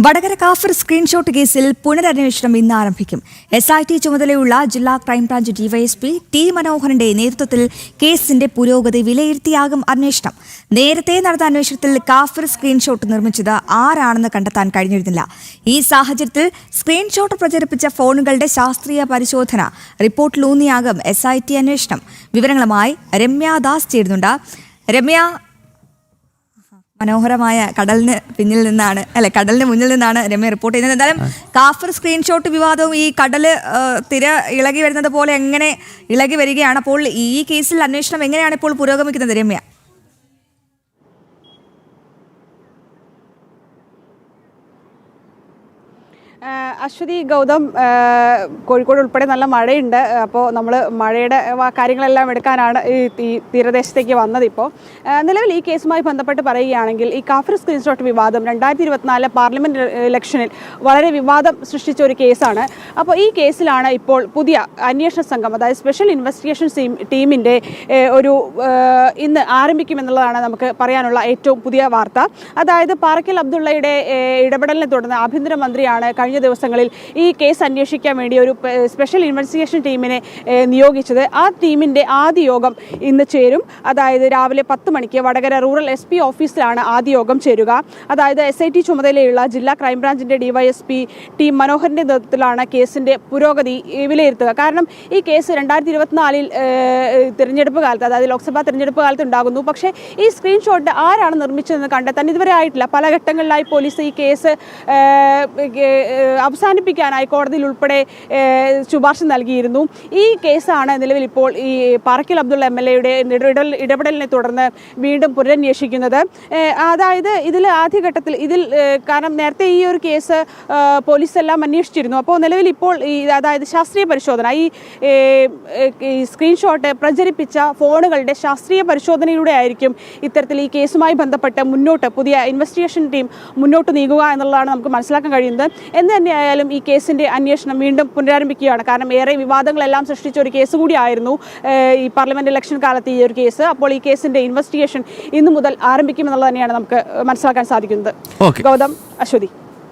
Vadakara കാഫർ screenshot കേസിൽ പുനരന്വേഷണം ഇന്ന് ആരംഭിക്കും. SIT ചുമതലയുള്ള ജില്ലാ ക്രൈംബ്രാഞ്ച് ഡിവൈഎസ്പി ടി മനോഹരന്റെ നേതൃത്വത്തിൽ കേസിന്റെ പുരോഗതി വിലയിരുത്തിയാകും അന്വേഷണം. നേരത്തെ നടന്ന അന്വേഷണത്തിൽ കാഫർ സ്ക്രീൻഷോട്ട് നിർമ്മിച്ചത് ആരാണെന്ന് കണ്ടെത്താൻ കഴിഞ്ഞിരുന്നില്ല. ഈ സാഹചര്യത്തിൽ സ്ക്രീൻഷോട്ട് പ്രചരിപ്പിച്ച ഫോണുകളുടെ ശാസ്ത്രീയ പരിശോധന റിപ്പോർട്ടിലൂന്നിയാകും SIT അന്വേഷണം. വിവരങ്ങളുമായി രമ്യ ദാസ് ചേരുന്നുണ്ട്. രമ്യ, മനോഹരമായ കടലിന് മുന്നിൽ നിന്നാണ് രമ്യ റിപ്പോർട്ട് ചെയ്യുന്നത്. എന്തായാലും കാഫർ സ്ക്രീൻഷോട്ട് വിവാദവും ഈ കടല് തിര ഇളകി വരുന്നത് പോലെ എങ്ങനെ ഇളകി വരികയാണ്. അപ്പോൾ ഈ കേസിൽ അന്വേഷണം എങ്ങനെയാണ് ഇപ്പോൾ പുരോഗമിക്കുന്നത് രമ്യ? അശ്വതി, ഗൗതം, കോഴിക്കോട് ഉൾപ്പെടെ നല്ല മഴയുണ്ട്. അപ്പോൾ നമ്മൾ മഴയുടെ കാര്യങ്ങളെല്ലാം എടുക്കാനാണ് ഈ തീരദേശത്തേക്ക് വന്നത്. ഇപ്പോൾ നിലവിൽ ഈ കേസുമായി ബന്ധപ്പെട്ട് പറയുകയാണെങ്കിൽ ഈ കാഫർ സ്ക്രീൻഷോട്ട് വിവാദം 2024 പാർലമെൻറ്റ് ഇലക്ഷനിൽ വളരെ വിവാദം സൃഷ്ടിച്ച ഒരു കേസാണ്. അപ്പോൾ ഈ കേസിലാണ് ഇപ്പോൾ പുതിയ അന്വേഷണ സംഘം, അതായത് സ്പെഷ്യൽ ഇൻവെസ്റ്റിഗേഷൻ ടീമിൻ്റെ ഒരു ഇന്ന് ആരംഭിക്കുമെന്നുള്ളതാണ് നമുക്ക് പറയാനുള്ള ഏറ്റവും പുതിയ വാർത്ത. അതായത് പാറക്കൽ അബ്ദുള്ളയുടെ ഇടപെടലിനെ തുടർന്ന് ആഭ്യന്തരമന്ത്രിയാണ് കഴിഞ്ഞ ദിവസങ്ങളിൽ ഈ കേസ് അന്വേഷിക്കാൻ വേണ്ടി ഒരു സ്പെഷ്യൽ ഇൻവെസ്റ്റിഗേഷൻ ടീമിനെ നിയോഗിച്ചത്. ആ ടീമിൻ്റെ ആദ്യ യോഗം ഇന്ന് ചേരും. അതായത് രാവിലെ 10 മണിക്ക് വടകര റൂറൽ SP ഓഫീസിലാണ് ആദ്യ യോഗം ചേരുക. അതായത് SIT ചുമതലയുള്ള ജില്ലാ ക്രൈംബ്രാഞ്ചിൻ്റെ DYSP ടി മനോഹരൻ്റെ നേതൃത്വത്തിലാണ് കേസിൻ്റെ പുരോഗതി വിലയിരുത്തുക. കാരണം ഈ കേസ് 2024 തിരഞ്ഞെടുപ്പ് കാലത്ത്, അതായത് ലോക്സഭാ തിരഞ്ഞെടുപ്പ് കാലത്ത് ഉണ്ടാകുന്നു. പക്ഷേ ഈ സ്ക്രീൻഷോട്ട് ആരാണ് നിർമ്മിച്ചതെന്ന് കണ്ടെത്താൻ ഇതുവരെ ആയിട്ടില്ല. പല ഘട്ടങ്ങളിലായി പോലീസ് ഈ കേസ് അവസാനിപ്പിക്കാനായി കോടതിയിൽ ഉൾപ്പെടെ ശുപാർശ നൽകിയിരുന്നു. ഈ കേസാണ് നിലവിൽ ഇപ്പോൾ ഈ പാറക്കൽ അബ്ദുള്ള MLA-യുടെ ഇടപെടലിനെ തുടർന്ന് വീണ്ടും പുനരന്വേഷിക്കുന്നത്. അതായത് ഇതിൽ ആദ്യഘട്ടത്തിൽ കാരണം നേരത്തെ ഈ ഒരു കേസ് പോലീസ് എല്ലാം അന്വേഷിച്ചിരുന്നു. അപ്പോൾ നിലവിൽ ഇപ്പോൾ അതായത് ശാസ്ത്രീയ പരിശോധന, ഈ സ്ക്രീൻഷോട്ട് പ്രചരിപ്പിച്ച ഫോണുകളുടെ ശാസ്ത്രീയ പരിശോധനയിലൂടെ ആയിരിക്കും ഇത്തരത്തിൽ ഈ കേസുമായി ബന്ധപ്പെട്ട് പുതിയ ഇൻവെസ്റ്റിഗേഷൻ ടീം മുന്നോട്ട് നീങ്ങുക എന്നുള്ളതാണ് നമുക്ക് മനസ്സിലാക്കാൻ കഴിയുന്നത്. എന്ന് തന്നെയായാലും ഈ കേസിൻ്റെ അന്വേഷണം വീണ്ടും പുനരാരംഭിക്കുകയാണ്. കാരണം ഏറെ വിവാദങ്ങളെല്ലാം സൃഷ്ടിച്ച ഒരു കേസ് കൂടിയായിരുന്നു ഈ പാർലമെന്റ് ഇലക്ഷൻ കാലത്ത് ഈ ഒരു കേസ്. അപ്പോൾ ഈ കേസിൻ്റെ ഇൻവെസ്റ്റിഗേഷൻ ഇന്നു മുതൽ ആരംഭിക്കുമെന്നുള്ളത് തന്നെയാണ് നമുക്ക് മനസ്സിലാക്കാൻ സാധിക്കുന്നത്. ഗൗതം, അശ്വതി.